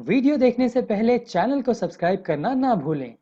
Video देखने से पहले चैनल को सब्सक्राइब करना ना भूलें।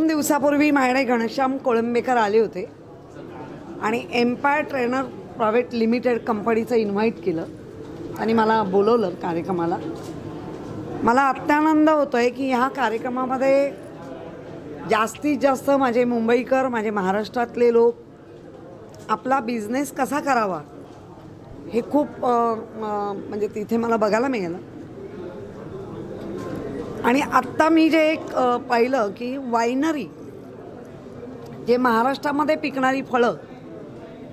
दिवसापूर्वी माझ्याकडे घनश्याम कोळंबेकर आले होते आणि एम्पायर ट्रेनर प्रायव्हेट लिमिटेड कंपनीचं इन्व्हाइट केलं आणि मला बोलवलं कार्यक्रमाला. मला अत्यानंद होतो आहे की ह्या कार्यक्रमामध्ये जास्तीत जास्त माझे मुंबईकर, माझे महाराष्ट्रातले लोक आपला बिझनेस कसा करावा हे खूप म्हणजे तिथे मला बघायला मिळालं. आणि आत्ता मी जे एक पाहिलं की वायनरी जे महाराष्ट्रामध्ये पिकणारी फळं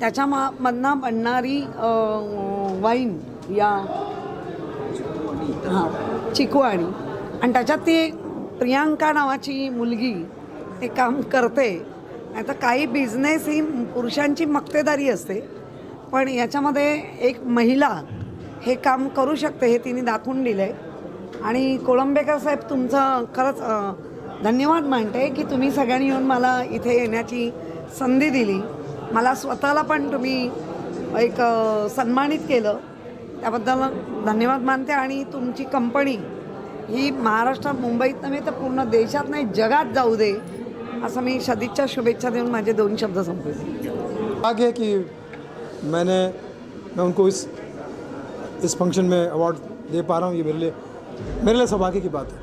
त्याच्यामधनं बनणारी वाईन या चिकू आणि त्याच्यात ती प्रियांका नावाची मुलगी ते काम करते. नाही तर काही बिझनेस ही पुरुषांची मक्तेदारी असते, पण याच्यामध्ये एक महिला हे काम करू शकते हे तिने दाखवून दिलं आहे. आणि कोळंबेकर साहेब तुमचं खरंच धन्यवाद मानते की तुम्ही सगळ्यांनी येऊन मला इथे येण्याची संधी दिली. मला स्वतःला पण तुम्ही एक सन्मानित केलं, त्याबद्दल धन्यवाद मानते. आणि तुमची कंपनी ही महाराष्ट्रात, मुंबईत नव्हे तर पूर्ण देशात नाही जगात जाऊ दे असं मी सदिच्छा शुभेच्छा देऊन माझे 2 शब्द संपवले. आगे कि मैं उनको इस फंक्शन में अवार्ड दे पा रहा हूँ, ये मेरे लिए सौभाग्य की बात है.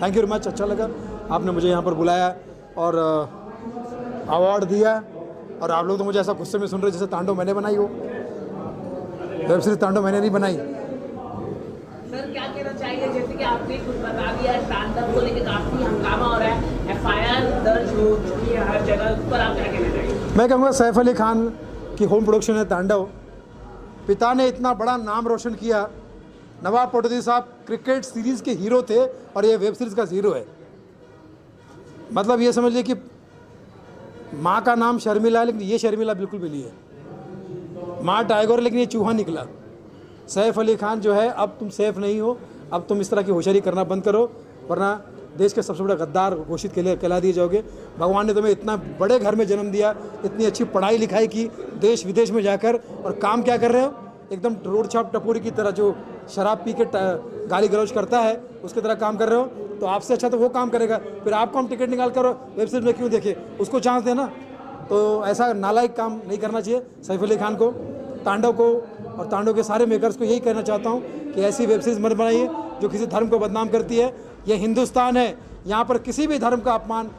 Thank you very much. अच्छा लगा आपने मुझे यहाँ पर बुलाया और अवार्ड दिया. और आप लोग तो मुझे ऐसा गुस्से में सुन रहे जैसे तांडव मैंने बनाई हो. वेब सीरीज तांडव मैंने नहीं बनाई. सर क्या कहना चाहिए, जैसे कि आपने खुद बता दिया तांडव को लेकर काफ़ी हंगामा हो रहा है, एफआईआर दर्ज हो चुकी है हर जगह, उस पर आप क्या कहना चाहिए? मैं कहूँगा सैफ अली खान की होम प्रोडक्शन है तांडव. पिता ने इतना बड़ा नाम रोशन किया. नवाब पटौदी साहब क्रिकेट सीरीज़ के हीरो थे और ये वेब सीरीज़ का हीरो है. मतलब ये समझ लीजिए कि माँ का नाम शर्मिला है, लेकिन ये शर्मिला बिल्कुल भी नहीं है. माँ टाइगर लेकिन ये चूहा निकला. सैफ अली खान जो है, अब तुम सेफ नहीं हो. अब तुम इस तरह की होशियारी करना बंद करो, वरना देश के सबसे बड़ा गद्दार घोषित कहला दिए जाओगे. भगवान ने तुम्हें इतना बड़े घर में जन्म दिया, इतनी अच्छी पढ़ाई लिखाई की देश विदेश में जाकर, और काम क्या कर रहे हो? एकदम रोड छाप टपोरी की तरह, जो शराब पी के गाली गलौज करता है उसकी तरह काम कर रहे हो. तो आपसे अच्छा तो वो काम करेगा, फिर आपको हम टिकट निकाल कर वेब सीरीज में क्यों देखे, उसको चांस देना। तो ऐसा नालायक काम नहीं करना चाहिए सैफ अली खान को, तांडव को और तांडव के सारे मेकर्स को यही कहना चाहता हूँ कि ऐसी वेब सीरीज़ मत बनाइए जो किसी धर्म को बदनाम करती है। ये हिंदुस्तान है, यहाँ पर किसी भी धर्म का अपमान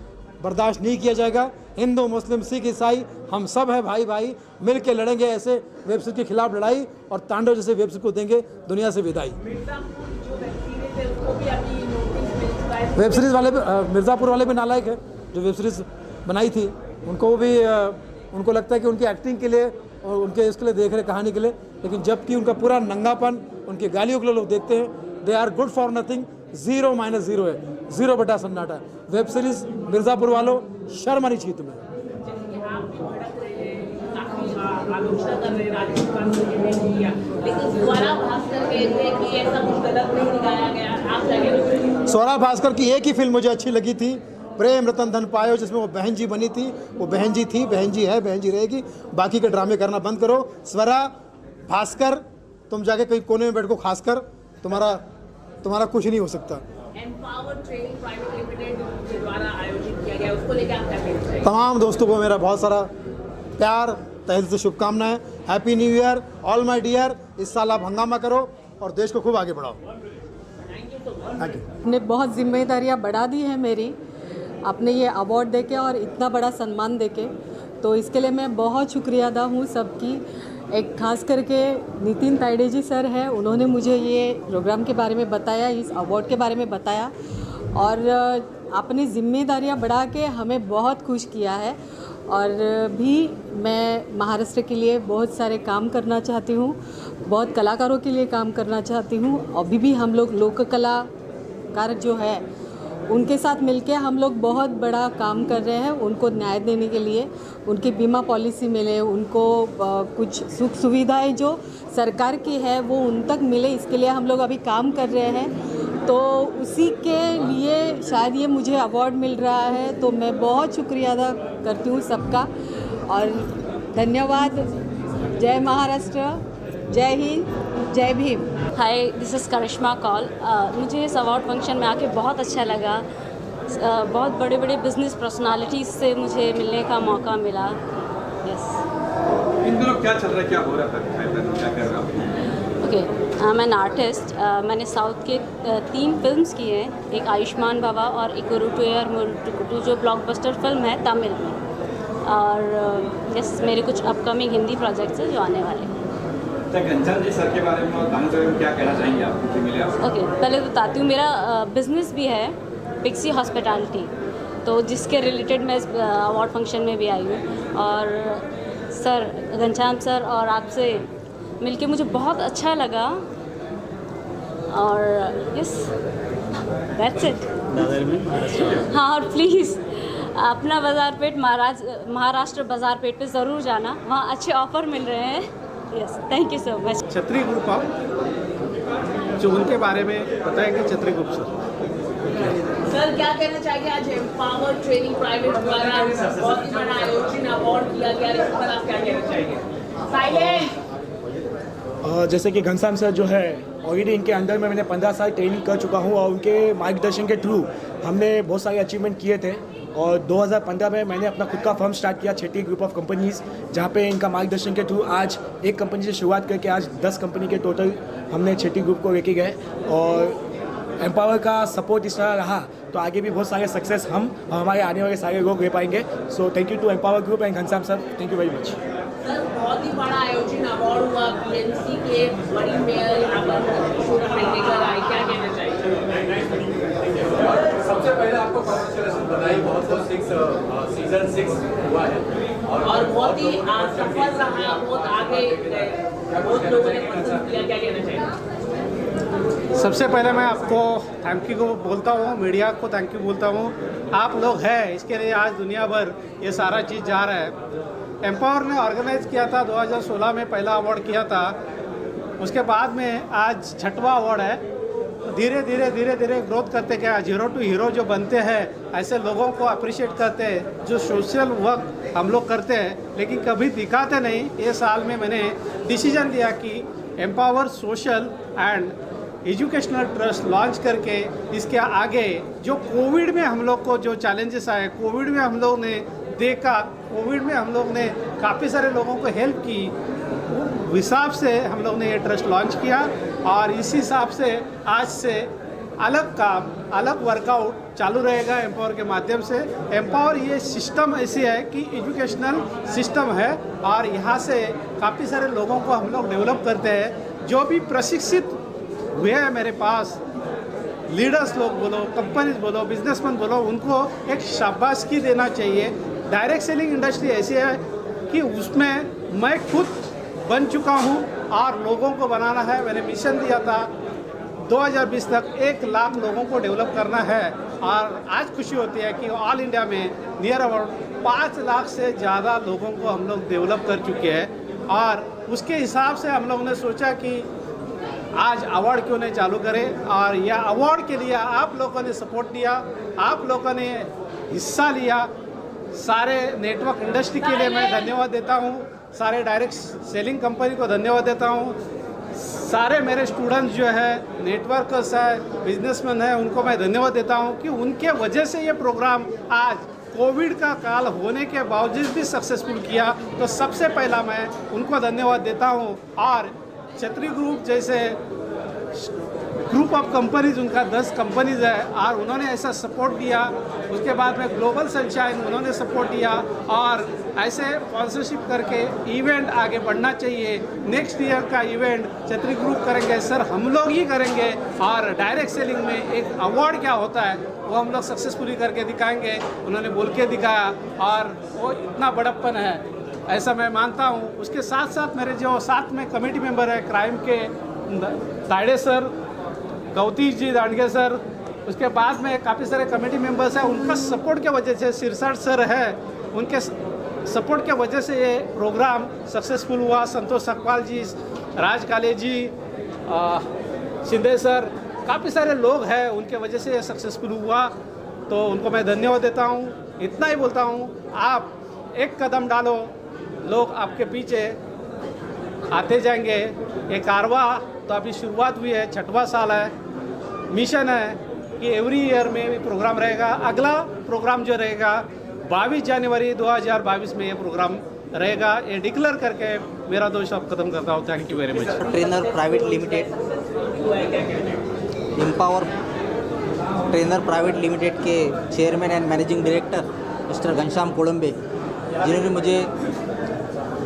बर्दाश्त नहीं किया जाएगा। हिंदू, मुस्लिम, सिख, ईसाई हम सब हैं भाई भाई, मिल के लड़ेंगे ऐसे वेब सीरीज के खिलाफ लड़ाई, और तांडव जैसे वेब सीरीज को देंगे दुनिया से विदाई। वेब सीरीज़ वाले भी मिर्ज़ापुर वाले भी नालायक है जो वेब सीरीज़ बनाई थी, उनको भी उनको लगता है कि उनकी एक्टिंग के लिए और उनके इसके लिए देख रहे कहानी के लिए, लेकिन जबकि उनका पूरा नंगापन उनके गालियों के लिए लोग देखते हैं। They are good for nothing, 0-0 है, 0 बटा सन्नाटा। वेब सीरीज़ मिर्ज़ापुर वालों, शर्म आनी चाहिए तुम्हें। आलोचना कर रहे हैं राजस्थान से किया, लेकिन स्वरा भास्कर कहते हैं कि ऐसा कुछ गलत नहीं दिखाया गया। आप क्या कहते हैं? स्वरा भास्कर की एक ही फिल्म मुझे अच्छी लगी थी, प्रेम रतन धन पायो, जिसमें वो बहन जी बनी थी। वो बहन जी थी, बहन जी है, बहन जी रहेगी। बाकी के ड्रामे करना बंद करो। स्वरा भास्कर, तुम जाके कहीं कोने में बैठ को, खासकर तुम्हारा कुछ नहीं हो सकता। एम्पावर ट्रेनिंग प्राइवेट लिमिटेड के द्वारा आयोजित किया गया, उसको लेकर आप क्या कहते हैं? तमाम दोस्तों को मेरा बहुत सारा प्यार, तहे दिल से शुभकामनाएं। Happy new year all my dear. इस साल आप हंगामा करो और देश को खूब आगे बढ़ाओ। Thank you. ने बहुत जिम्मेदारियां बढ़ा दी है मेरी, आपने ये अवार्ड देके और इतना बड़ा सम्मान देके, तो इसके लिए मैं बहुत शुक्रिया अदा हूँ सबकी। एक खास करके नितिन तायडे जी सर है, उन्होंने मुझे ये प्रोग्राम के बारे में बताया, इस अवार्ड के बारे में बताया, और अपनी जिम्मेदारियां बढ़ा के हमें बहुत खुश किया है। और भी मैं महाराष्ट्र के लिए बहुत सारे काम करना चाहती हूँ, बहुत कलाकारों के लिए काम करना चाहती हूँ। अभी भी हम लोग लोक कलाकार जो है उनके साथ मिलके हम लोग बहुत बड़ा काम कर रहे हैं, उनको न्याय देने के लिए, उनकी बीमा पॉलिसी मिले, उनको कुछ सुख सुविधाएं जो सरकार की है वो उन तक मिले, इसके लिए हम लोग अभी काम कर रहे हैं। तो उसी के लिए शायद ये मुझे अवार्ड मिल रहा है, तो मैं बहुत शुक्रिया अदा करती हूँ सबका, और धन्यवाद। जय महाराष्ट्र, जय हिंद, जय भीम। हाय, दिस इज़ करिश्मा कौल। मुझे इस अवार्ड फंक्शन में आके बहुत अच्छा लगा। बहुत बड़े बड़े बिजनेस पर्सनालिटीज़ से मुझे मिलने का मौका मिला। यस। इन दिनों क्या चल रहा है, क्या हो रहा है, क्या कर रहा है? Okay, I am an artist. मैंने साउथ के 3 फिल्म्स किए हैं, एक आयुष्मान बाबा और एक उरुटुयर मुरुटुकुटु जो ब्लॉकबस्टर फिल्म है तमिल में, और यस मेरे कुछ अपकमिंग हिंदी प्रोजेक्ट्स हैं जो आने वाले हैं। घनश्याम जी सर के बारे में और तानू सर में क्या कहना चाहेंगे आप, मुझे मिले आप? ओके, पहले तो बताती हूँ, मेरा बिजनेस भी है पिक्सी हॉस्पिटैलिटी, तो जिसके रिलेटेड मैं इस अवार्ड फंक्शन में भी आई हूँ। और सर, घनश्याम सर और आपसे मिलके मुझे बहुत अच्छा लगा, और यस दैट्स इट। हाँ, और प्लीज़ अपना बाज़ारपेट महाराष्ट्र बाज़ारपेट पे ज़रूर जाना, वहाँ अच्छे ऑफ़र मिल रहे हैं। Yes, thank you so much. छत्री ग्रुप आप जो उनके बारे में बताएंगे, छत्री ग्रुप सर। सर क्या कहना चाहिए, आज एम्पावर ट्रेनिंग प्राइवेट द्वारा बहुत ही बड़ा आयोजन अवार्ड किया गया, इस पर आप क्या कहना चाहिए? साइलेंट। जैसे कि घनश्याम सर जो है, ऑलरेडी इनके अंडर में मैंने 15 साल ट्रेनिंग कर चुका हूँ, और उनके मार्गदर्शन के थ्रू हमने बहुत सारे अचीवमेंट किए थे। और 2015 में मैंने अपना खुद का फर्म स्टार्ट किया, छठी ग्रुप ऑफ कंपनीज़, जहाँ पे इनका मार्गदर्शन के थ्रू आज एक कंपनी से शुरुआत करके आज 10 कंपनी के टोटल हमने छठी ग्रुप को लेके गए। और एम्पावर का सपोर्ट इस तरह रहा तो आगे भी बहुत सारे सक्सेस हम और हमारे आने वाले सारे लोग ले पाएंगे। So thank you to empower group and Ghanshyam sir, thank you very much. Sir बहुत ही बड़ा आयोजन अवार्ड हुआ, पीएनसी के बड़ी मेयर यहाँ पर शोभा पेडनेकर आई, क्या कहना चाहिए? सबसे पहले आपको कांग्रेचुलेशन, बधाई, बहुत सीजन 6 हुआ है और बहुत ही सफल रहा, बहुत आगे बहुत लोगों ने पसंद किया, क्या कहना चाहिए? सबसे पहले मैं आपको थैंक यू बोलता हूँ, मीडिया को थैंक यू बोलता हूँ। आप लोग हैं, इसके लिए आज दुनिया भर ये सारा चीज़ जा रहा है। एम्पावर ने ऑर्गेनाइज किया था 2016 में, पहला अवार्ड किया था, उसके बाद में आज 6वां अवार्ड है। धीरे धीरे ग्रोथ करते गया, जीरो टू हीरो जो बनते हैं, ऐसे लोगों को अप्रिशिएट करते हैं जो सोशल वर्क हम लोग करते हैं लेकिन कभी दिखाते नहीं। ये साल में मैंने डिसीजन दिया कि empower social and educational trust launch करके इसके आगे जो कोविड में हम लोग को जो चैलेंजेस आए, कोविड में हम लोग ने देखा, कोविड में हम लोग ने काफ़ी सारे लोगों को हेल्प की, उस हिसाब से हम लोग ने ये ट्रस्ट लॉन्च किया। और इसी हिसाब से आज से अलग काम, अलग वर्कआउट चालू रहेगा एम्पावर के माध्यम से। एम्पावर ये सिस्टम ऐसी है कि एजुकेशनल सिस्टम है और यहाँ से काफ़ी सारे लोगों को हम लोग डेवलप करते हैं। जो भी प्रशिक्षित हुए हैं मेरे पास, लीडर्स लोग बोलो, कंपनीज बोलो, बिजनेसमैन बोलो, उनको एक शाबाशी देना चाहिए। डायरेक्ट सेलिंग इंडस्ट्री ऐसी है कि उसमें मैं खुद बन चुका हूँ और लोगों को बनाना है। मैंने मिशन दिया था 2020 तक 1 लाख लोगों को डेवलप करना है और आज खुशी होती है कि ऑल इंडिया में नियर अबाउट 5 लाख से ज़्यादा लोगों को हम लोग डेवलप कर चुके हैं। और उसके हिसाब से हम लोगों ने सोचा कि आज अवार्ड क्यों नहीं चालू करें, और यह अवार्ड के लिए आप लोगों ने सपोर्ट दिया, आप लोगों ने हिस्सा लिया। सारे नेटवर्क इंडस्ट्री के लिए मैं धन्यवाद देता हूँ, सारे डायरेक्ट सेलिंग कंपनी को धन्यवाद देता हूँ, सारे मेरे स्टूडेंट्स जो है, नेटवर्कर्स है, बिजनेसमैन है, उनको मैं धन्यवाद देता हूँ कि उनके वजह से ये प्रोग्राम आज कोविड का काल होने के बावजूद भी सक्सेसफुल किया। तो सबसे पहला मैं उनको धन्यवाद देता हूँ। और छतरी ग्रुप जैसे ग्रुप ऑफ कंपनीज, उनका 10 कंपनीज है और उन्होंने ऐसा सपोर्ट दिया। उसके बाद में ग्लोबल सनशाइन उन्होंने सपोर्ट दिया और ऐसे स्पॉन्सरशिप करके इवेंट आगे बढ़ना चाहिए। नेक्स्ट ईयर का इवेंट छतरी ग्रुप करेंगे सर, हम लोग ही करेंगे। और डायरेक्ट सेलिंग में एक अवार्ड क्या होता है वो हम लोग सक्सेसफुली करके दिखाएंगे। उन्होंने बोल के दिखाया और वो इतना बड़प्पन है, ऐसा मैं मानता हूँ। उसके साथ साथ मेरे जो साथ में कमेटी मेंबर है क्राइम के, ताइडे सर, गौती जी दांडगे सर, उसके बाद में काफ़ी सारे कमेटी मेंबर्स हैं, उनका सपोर्ट के वजह से, सिरसाट सर है, उनके सपोर्ट के वजह से ये प्रोग्राम सक्सेसफुल हुआ। संतोष सकपाल जी, राज काले जी, शिंदे सर, काफ़ी सारे लोग हैं, उनके वजह से ये सक्सेसफुल हुआ। तो उनको मैं धन्यवाद देता हूँ। इतना ही बोलता हूँ, आप एक कदम डालो, लोग आपके पीछे आते जाएंगे। ये कारवा तो अभी शुरुआत हुई है, 6वां साल है। मिशन है कि एवरी ईयर में भी प्रोग्राम रहेगा। अगला प्रोग्राम जो रहेगा 22 जनवरी 2022 में ये प्रोग्राम रहेगा। ये डिक्लेयर करके मेरा 2 शब्द खत्म करता हूँ। Thank you very much. Trainer private limited, Empower trainer private limited के chairman and managing director mister Ghanshyam Kolambe,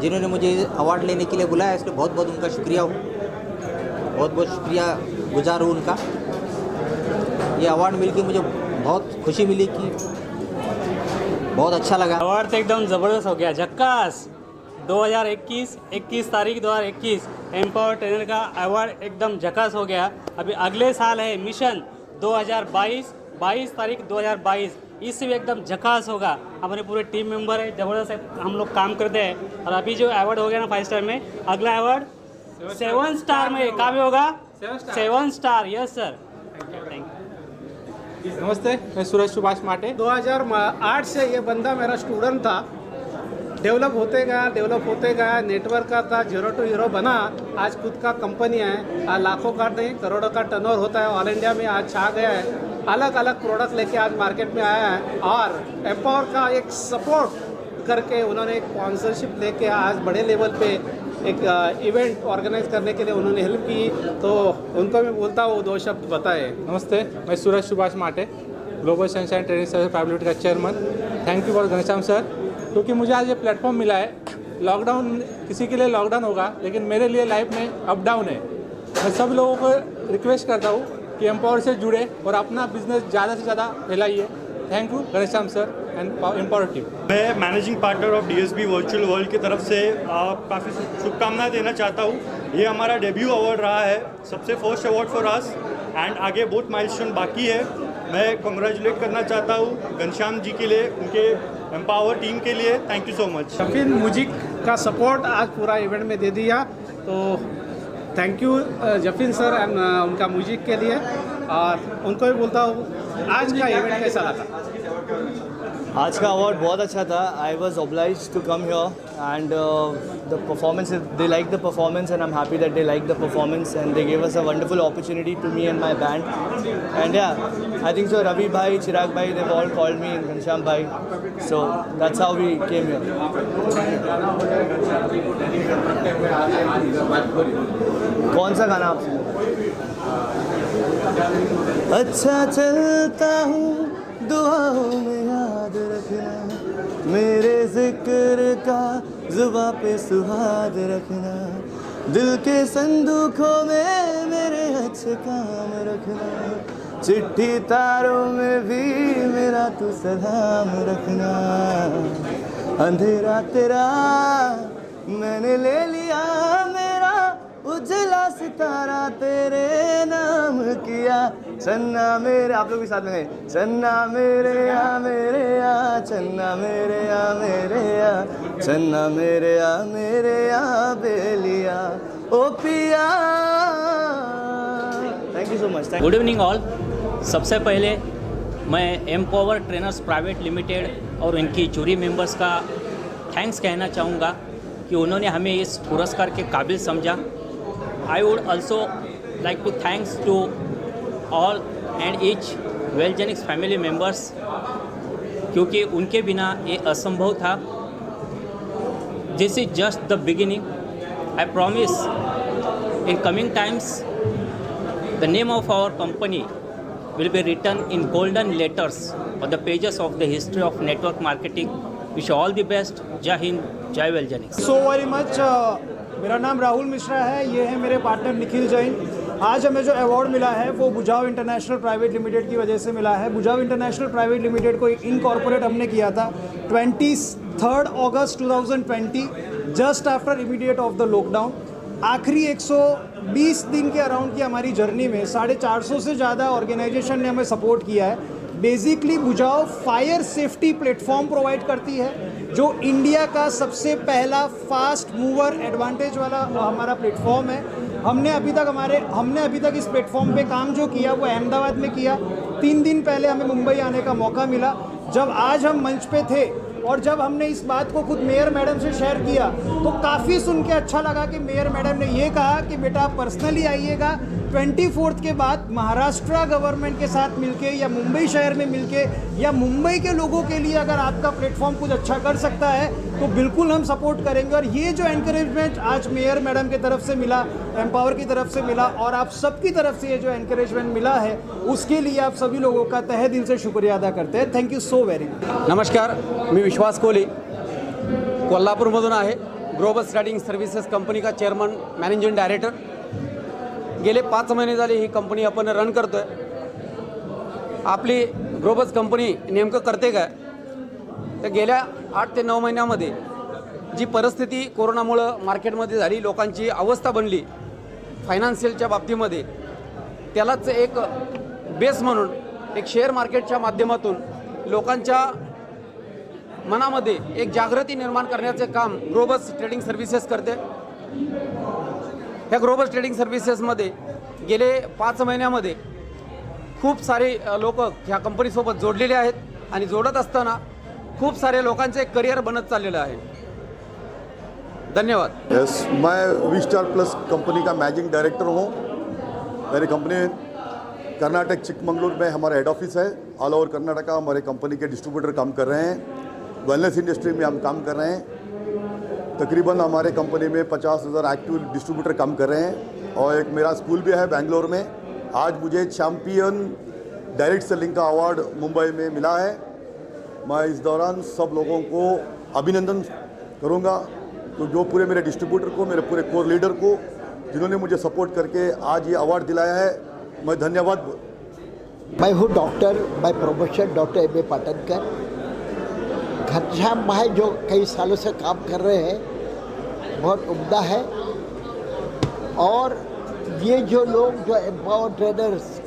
जिन्होंने मुझे अवार्ड लेने के लिए बुलाया, इसलिए बहुत बहुत उनका शुक्रिया हूँ, बहुत बहुत शुक्रिया गुजार हूँ उनका। ये अवार्ड मिल के मुझे बहुत खुशी मिली कि बहुत अच्छा लगा। अवार्ड तो एकदम ज़बरदस्त हो गया, झक्कास। 21 तारीख 2021 एम्पावर ट्रेनर का अवार्ड एकदम झक्कास हो गया। अभी अगले साल है मिशन 22 तारीख 2022, इससे भी एकदम झकास होगा। हमारे पूरे टीम मेंबर है, ज़बरदस्त हम लोग काम करते हैं। और अभी जो अवार्ड हो गया ना 5 स्टार में, अगला अवार्ड 7 स्टार में कहाँ में होगा? 7 star. Yes sir, thank you. नमस्ते, मैं सूरज सुभाष माटे। 2008 से ये बंदा मेरा स्टूडेंट था, डेवलप होते गया, नेटवर्क का था, 0 to हीरो बना। आज खुद का कंपनी है, आज लाखों का नहीं करोड़ों का टर्नओवर होता है, ऑल इंडिया में आज छा गया है। अलग अलग प्रोडक्ट लेके आज मार्केट में आया है और एम्पावर का एक सपोर्ट करके उन्होंने एक स्पॉन्सरशिप लेके आज बड़े लेवल पे एक इवेंट ऑर्गेनाइज करने के लिए उन्होंने हेल्प की। तो उनको मैं बोलता हूँ 2 शब्द बताए। नमस्ते, मैं Suraj Subhash Mate, global sunshine training service private limited का chairman. Thank you for Ghanshyam sir, क्योंकि मुझे आज ये प्लेटफॉर्म मिला है। लॉकडाउन किसी के लिए लॉकडाउन होगा, लेकिन मेरे लिए लाइफ में अप डाउन है। मैं सब लोगों को रिक्वेस्ट करता हूँ कि एम्पावर से जुड़े और अपना बिजनेस ज़्यादा से ज़्यादा फैलाइए। Thank you Ghanshyam sir and Empower team. मैं managing partner of DSB virtual world की तरफ से काफ़ी शुभकामनाएं देना चाहता हूँ। ये हमारा डेब्यू अवार्ड रहा है, सबसे first award for us, and आगे बहुत माइलस्टोन बाकी है। मैं कॉन्ग्रेचुलेट करना चाहता हूँ घनश्याम जी के लिए, उनके एम्पावर टीम के लिए। Thank you so much. Jafin music का सपोर्ट आज पूरा इवेंट में दे दिया, तो thank you Jafin sir and उनका म्यूजिक के लिए। और उनको भी बोलता हूँ आज का इवेंट कैसा लगा। आज का अवार्ड बहुत अच्छा था. I was obliged to come here and the performance, they liked the performance and I'm happy that they liked the performance and they gave us a wonderful opportunity to me and my band. And yeah, I think so Ravi bhai, Chirag bhai, they've all called me and Ghanshyam bhai. So that's how we came here. कौन सा गाना आप अच्छा चलता हूँ दुआओं में याद रखना, मेरे जिक्र का जुबां पे सुहाग रखना, दिल के संदूकों में मेरे अच्छे काम रखना, चिट्ठी तारों में भी मेरा तू सलाम रखना, अंधेरा तेरा मैंने ले लिया, मेरा उजला सितारा तेरे नाम किया, चन्ना मेरे, आप लोग भी साथ में गए, चन्ना मेरे आ चन्ना मेरे आ चन्ना मेरे आ बेलिया ओ पिया. Thank you so much. Good evening all. सबसे पहले मैं एम्पावर ट्रेनर्स प्राइवेट लिमिटेड और इनकी जूरी मेंबर्स का थैंक्स कहना चाहूँगा कि उन्होंने हमें इस पुरस्कार के काबिल समझा. I would also like to thanks to all and each Welgenics family members क्योंकि उनके बिना ये असंभव था. This is just the beginning. I promise in coming times the name of our company will be written in golden letters on the pages of the history of network marketing. Wish you all the best. Jai Hind, Jai Welgenics. So very much. मेरा नाम राहुल मिश्रा है, ये है मेरे partner Nikhil Jain. आज हमें जो award मिला है वो बुझाव इंटरनेशनल प्राइवेट लिमिटेड की वजह से मिला है. बुझाव इंटरनेशनल प्राइवेट लिमिटेड को इनकॉर्पोरेट हमने किया था 23 अगस्त 2020 just after immediate of the lockdown. आखिरी 120 दिन के अराउंड की हमारी जर्नी में 450 से ज़्यादा ऑर्गेनाइजेशन ने हमें सपोर्ट किया है. बेसिकली बुझाव फायर सेफ्टी प्लेटफॉर्म प्रोवाइड करती है जो इंडिया का सबसे पहला फास्ट मूवर एडवांटेज वाला हमारा प्लेटफॉर्म है. हमने अभी तक इस प्लेटफॉर्म पे काम जो किया वो अहमदाबाद में किया. 3 दिन पहले हमें मुंबई आने का मौका मिला. जब आज हम मंच पे थे और जब हमने इस बात को खुद मेयर मैडम से शेयर किया तो काफ़ी सुन के अच्छा लगा कि मेयर मैडम ने ये कहा कि बेटा आप पर्सनली आइएगा. 24 के बाद महाराष्ट्र गवर्नमेंट के साथ मिलके या मुंबई शहर में मिलके या मुंबई के लोगों के लिए अगर आपका प्लेटफॉर्म कुछ अच्छा कर सकता है तो बिल्कुल हम सपोर्ट करेंगे. और ये जो एनकरेजमेंट आज मेयर मैडम की तरफ से मिला, एम्पावर की तरफ से मिला और आप सबकी तरफ से ये जो एनकरेजमेंट मिला है उसके लिए आप सभी लोगों का तहे दिल से शुक्रिया अदा करते हैं. Thank you so very much. नमस्कार, मी विश्वास कोहली कोल्हापूरमधून आहे. ग्लोबल ट्रेडिंग सर्व्हिसेस कंपनीचा चेअरमन मॅनेजिंग डायरेक्टर. गेले 5 महिने झाले ही कंपनी आपण रन करतो आहे. आपली ग्लोबल कंपनी नेमकं करते काय तर गेल्या 8 ते 9 महिन्यामध्ये जी परिस्थिती कोरोनामुळं मार्केटमध्ये झाली, लोकांची अवस्था बनली फायनान्शियलच्या बाबतीमध्ये, त्यालाच एक बेस म्हणून एक शेअर मार्केटच्या माध्यमातून लोकांच्या मनामध्ये एक जागृती निर्माण करण्याचे काम ग्लोबल ट्रेडिंग सर्व्हिसेस करते. ह्या ग्लोबल ट्रेडिंग सर्व्हिसेसमध्ये गेले 5 महिन्यामध्ये खूप सारे लोक ह्या कंपनीसोबत जोडलेले आहेत आणि जोडत असताना खूप सारे लोकांचे करिअर बनत चाललेलं आहे. धन्यवाद. यस, मैं वी स्टार प्लस कंपनी का मैनेजिंग डायरेक्टर हूँ. मेरी कंपनी कर्नाटक चिकमंगलुरु में हमारा हेड ऑफिस है. ऑल ओवर कर्नाटका हमारे कंपनी के डिस्ट्रीब्यूटर काम कर रहे हैं. वेलनेस इंडस्ट्री में हम काम कर रहे हैं. तकरीबन हमारे कंपनी में 50,000 एक्टिव डिस्ट्रीब्यूटर काम कर रहे हैं और एक मेरा स्कूल भी है बेंगलोर में. आज मुझे चैम्पियन डायरेक्ट सेलिंग का अवार्ड मुंबई में मिला है. मैं इस दौरान सब लोगों को अभिनंदन करूंगा तो जो पूरे मेरे डिस्ट्रीब्यूटर को, मेरे पूरे कोर लीडर को जिन्होंने मुझे सपोर्ट करके आज ये अवार्ड दिलाया है, मैं धन्यवाद. मैं हूँ doctor by profession doctor M A Patankar. Ghanshyam भाई जो कई सालों से काम कर रहे हैं बहुत उम्दा है. और ये जो लोग जो एम्पावर ट्रेडर्स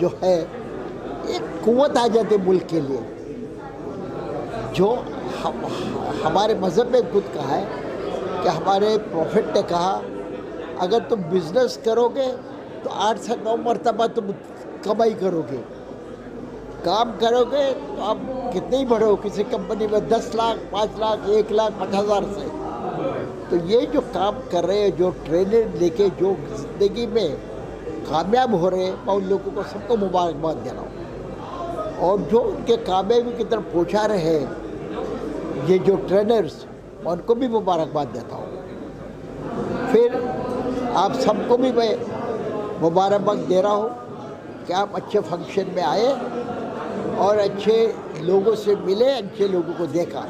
जो है एक कुव्वत आ जाते मुल्क के लिए. जो हमारे मज़हब में खुद कहा है कि हमारे प्रॉफिट ने कहा अगर तुम बिजनेस करोगे तो 8 से 9 मरतबा तुम कमाई करोगे, काम करोगे तो आप कितने ही बड़े हो, किसी कंपनी में 10 लाख, 5 लाख, 1 लाख 50,000 से, तो ये जो काम कर रहे हैं, जो ट्रेनिंग लेके जो ज़िंदगी में कामयाब हो रहे हैं, मैं उन लोगों को सबको मुबारकबाद दे रहा हूँ। और जो उनके कामयाबी की तरफ पहुँचा रहे हैं ये जो ट्रेनर्स, मैं उनको भी मुबारकबाद देता हूँ। फिर आप सबको भी मैं मुबारकबाद दे रहा हूँ कि आप अच्छे फंक्शन में आए और अच्छे लोगों से मिले, अच्छे लोगों को देखा।